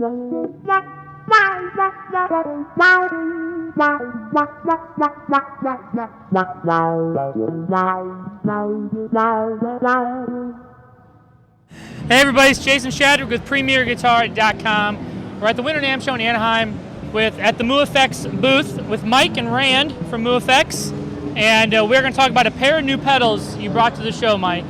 Hey everybody, it's Jason Shadrick with PremierGuitar.com. We're at the Winter NAMM show in Anaheim at the Mu-Effects booth with Mike and Rand from Mu-Effects, and we're going to talk about a pair of new pedals you brought to the show, Mike.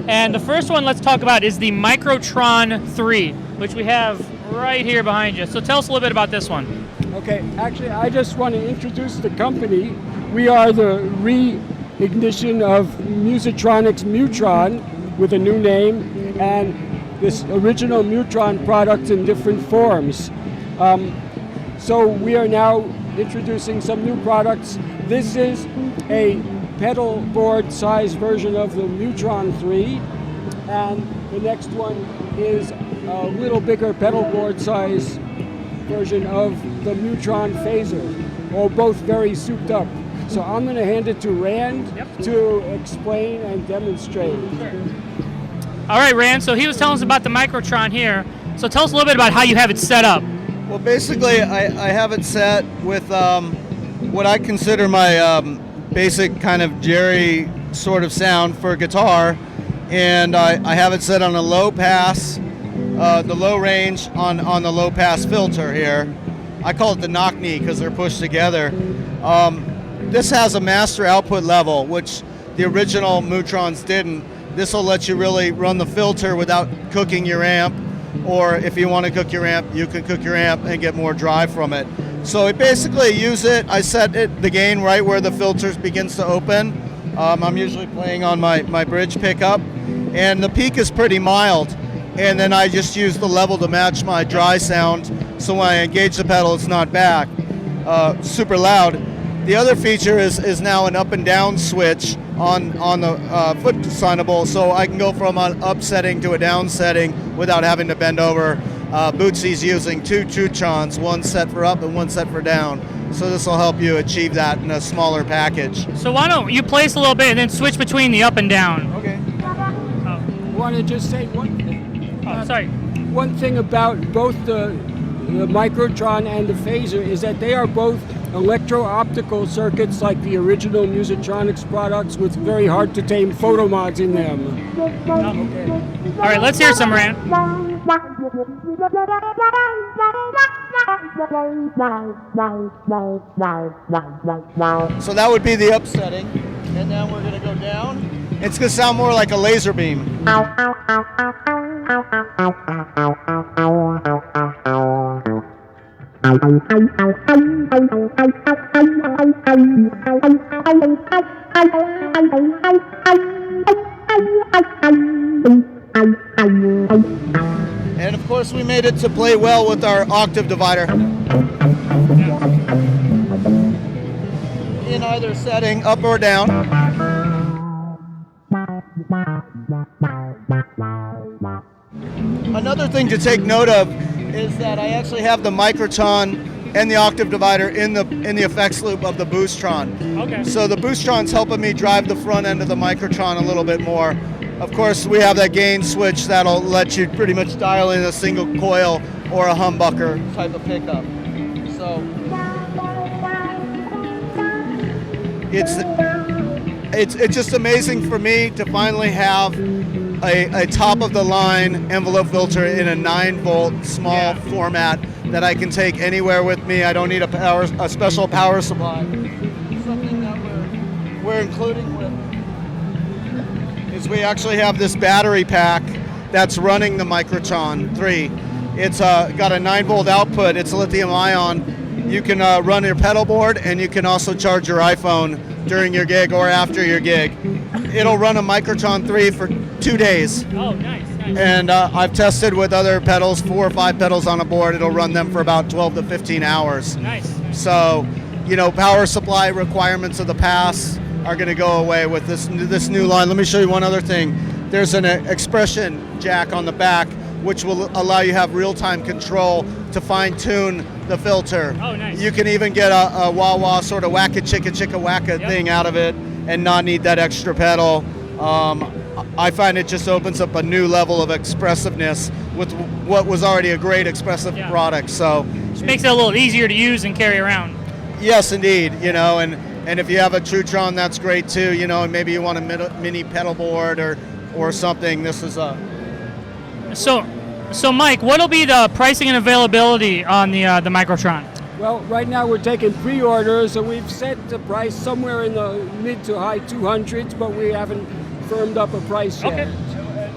And the first one let's talk about is the Micro-Tron III, which we have right here behind you. So tell us a little bit about this one. Okay, actually I just want to introduce the company. We are the re-ignition of Musitronics Mu-Tron with a new name, and this original Mu-Tron product in different forms. So we are now introducing some new products. This is a pedal board size version of the Mu-Tron III, and the next one is a little bigger pedal board size version of the Mu-Tron Phasor, all both very souped up. So I'm going to hand it to Rand to explain and demonstrate. Sure. All right, Rand, so he was telling us about the Micro-Tron here. So tell us a little bit about how you have it set up. Well, basically, I have it set with what I consider my basic kind of Jerry sort of sound for guitar. And I have it set on a low pass, the low range on the low pass filter here. I call it the knock knee because they're pushed together. This has a master output level, which the original Mu-Trons didn't. This will let you really run the filter without cooking your amp, or if you want to cook your amp, you can cook your amp and get more drive from it. So I basically use it, I set the gain right where the filter begins to open. I'm usually playing on my bridge pickup, and the peak is pretty mild, and then I just use the level to match my dry sound, so when I engage the pedal it's not back, super loud. The other feature is now an up and down switch on the foot signable, so I can go from an up setting to a down setting without having to bend over. Bootsy's using two Mu-Trons, one set for up and one set for down. So this will help you achieve that in a smaller package. So why don't you place a little bit and then switch between the up and down? Okay. Want to just say one thing? Sorry. One thing about both the Micro-Tron and the Phasor is that they are both electro-optical circuits like the original Musitronics products with very hard-to-tame photo mods in them. Okay. All right, let's hear some, Rand. So that would be the up setting, and then we're going to go down. It's going to sound more like a laser beam. And of course we made it to play well with our octave divider. In either setting, up or down. Another thing to take note of is that I actually have the Micro-Tron and the octave divider in the effects loop of the Boost-Tron. Okay. So the Boost-Tron's helping me drive the front end of the Micro-Tron a little bit more. Of course, we have that gain switch that'll let you pretty much dial in a single coil or a humbucker type of pickup. So it's just amazing for me to finally have a top-of-the-line envelope filter in a 9-volt small format that I can take anywhere with me. I don't need a special power supply. Something that we're including with is we actually have this battery pack that's running the Micro-Tron III. It's got a 9-volt output. It's lithium ion. You can run your pedal board, and you can also charge your iPhone during your gig or after your gig. It'll run a Micro-Tron 3 for 2 days. Oh, nice. And I've tested with other pedals, 4 or 5 pedals on a board. It'll run them for about 12 to 15 hours. Nice. So, power supply requirements of the past are going to go away with this new line. Let me show you one other thing. There's an expression jack on the back, which will allow you to have real-time control to fine-tune the filter. Oh, nice. You can even get a wah-wah sort of wacka-chicka-chicka-wacka thing out of it and not need that extra pedal. I find it just opens up a new level of expressiveness with what was already a great expressive product. So just makes it a little easier to use and carry around. Yes, indeed. And if you have a Mu-Tron, that's great too. And maybe you want a mini pedal board or something. This is a. So Mike, what'll be the pricing and availability on the Micro-Tron? Well, right now we're taking pre-orders, and we've set the price somewhere in the mid to high 200s, but we haven't firmed up a price yet. Okay.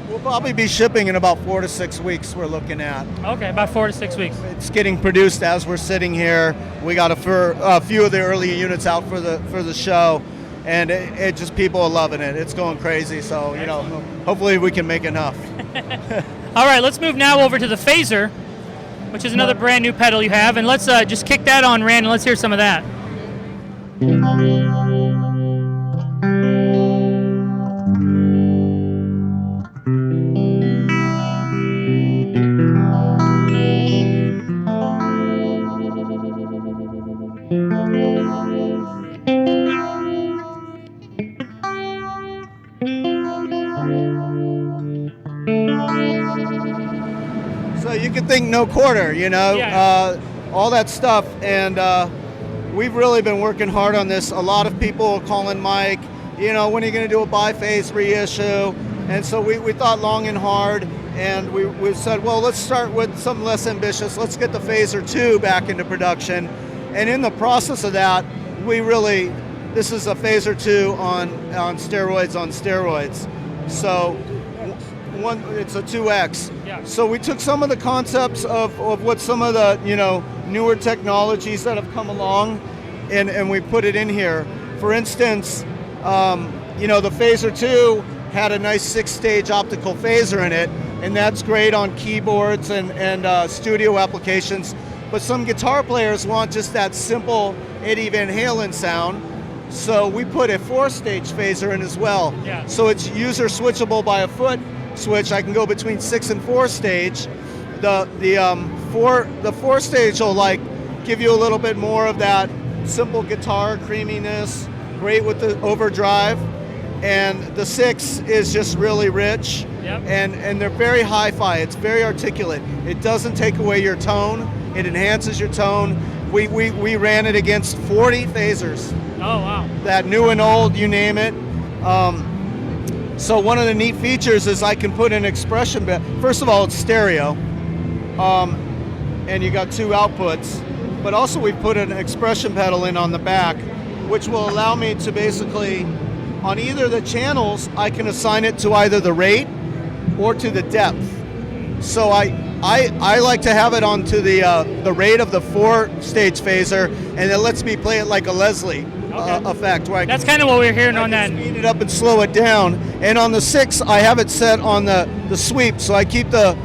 We'll probably be shipping in about 4 to 6 weeks. We're looking at. Okay, about 4 to 6 weeks. It's getting produced as we're sitting here. We got a few of the early units out for the show, and it just people are loving it. It's going crazy. So hopefully we can make enough. All right, let's move now over to the Phasor, which is another brand new pedal you have, and let's just kick that on, Rand, and let's hear some of that. So you could think no quarter, all that stuff, and we've really been working hard on this. A lot of people are calling Mike, when are you going to do a biphase reissue? And so we thought long and hard, and we said, well, let's start with something less ambitious. Let's get the Phasor II back into production, and in the process of that, this is a Phasor II on steroids. So it's a 2X. Yeah. So we took some of the concepts of what some of the newer technologies that have come along, and we put it in here. For instance, the Phasor II had a nice 6-stage optical phaser in it, and that's great on keyboards and studio applications. But some guitar players want just that simple Eddie Van Halen sound. So we put a 4-stage phaser in as well. Yeah. So it's user switchable by a foot switch. I can go between 6 and 4 stage. The 4 stage will give you a little bit more of that simple guitar creaminess, great with the overdrive, and the 6 is just really rich. Yep. And they're very hi-fi. It's very articulate. It doesn't take away your tone. It enhances your tone. We ran it against 40 phasers. Oh wow! That new and old, you name it. So one of the neat features is I can put an expression bed. First of all, it's stereo, and you got 2 outputs. But also we put an expression pedal in on the back, which will allow me to basically, on either the channels, I can assign it to either the rate or to the depth. So I like to have it onto the rate of the 4-stage phaser, and it lets me play it like a Leslie. Effect. Where That's kind of what we're hearing on that. Speed it up and slow it down. And on the 6, I have it set on the sweep, so I keep the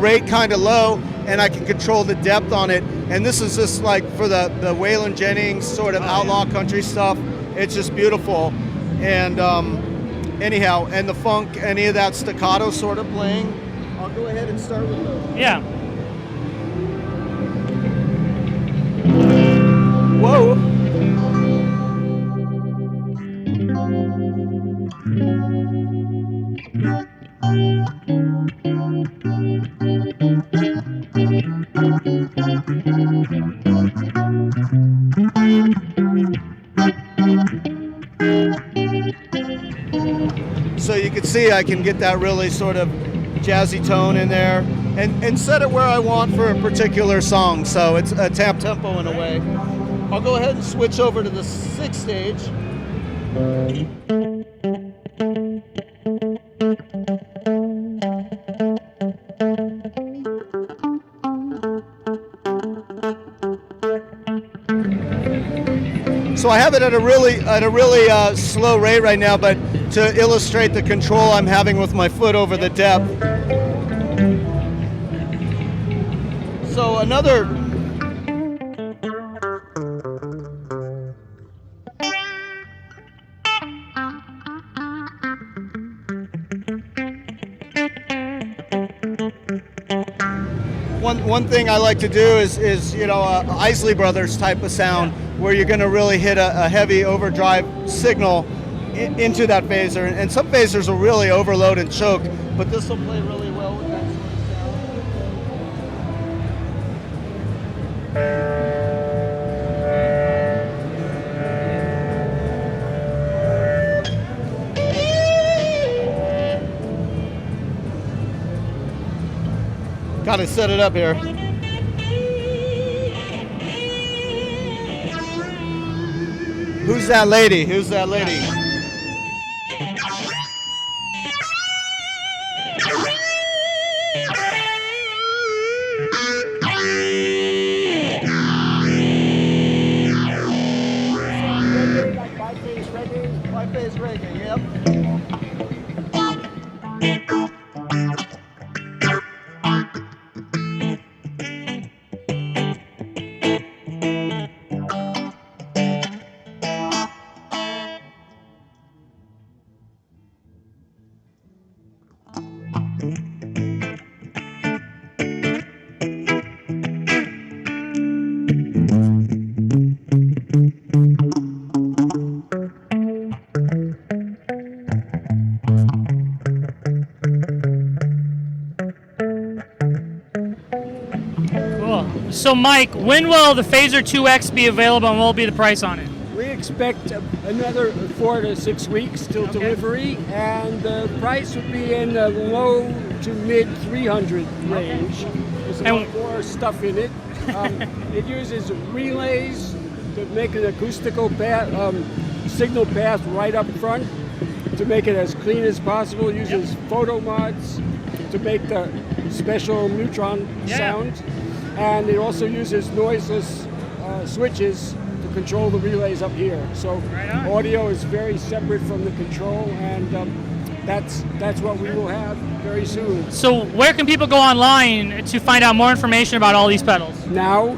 rate kind of low, and I can control the depth on it. And this is just for the Waylon Jennings sort of outlaw country stuff. It's just beautiful. And anyhow, and the funk, any of that staccato sort of playing. I'll go ahead and start with those. Yeah. Whoa. So you can see I can get that really sort of jazzy tone in there and set it where I want for a particular song. So it's a tap tempo in a way. I'll go ahead and switch over to the 6th stage. So I have it at a really slow rate right now, but to illustrate the control I'm having with my foot over the depth. So another. One thing I like to do is a Isley Brothers type of sound, where you're going to really hit a heavy overdrive signal into that phaser. And some phasers will really overload and choke, but this will play really well with that sort of sound. Gotta set it up here. Who's that lady? Who's that lady? Five-phase reggae, yep. So Mike, when will the Phasor 2X be available and what will be the price on it? We expect another 4 to 6 weeks till delivery, and the price would be in the low to mid 300 range. There's a lot more stuff in it. It uses relays to make an acoustical signal path right up front to make it as clean as possible. It uses photo mods to make the special Mu-Tron sound. And it also uses noiseless switches to control the relays up here. So audio is very separate from the control, and that's what we will have very soon. So where can people go online to find out more information about all these pedals? Now,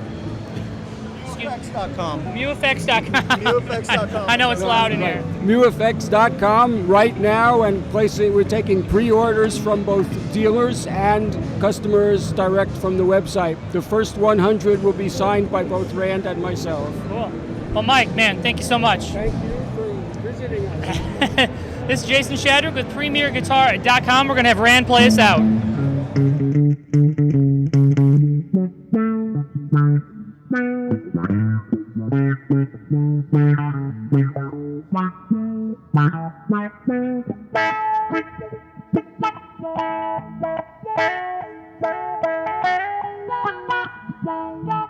Mu-Effects.com. Mu-Effects.com. Mu-Effects.com. I know it's loud in here. Mu-Effects.com right now, and we're taking pre-orders from both dealers and customers direct from the website. The first 100 will be signed by both Rand and myself. Cool. Well, Mike, man, thank you so much. Thank you for visiting us. This is Jason Shadrick with PremierGuitar.com. We're going to have Rand play us out. Bye.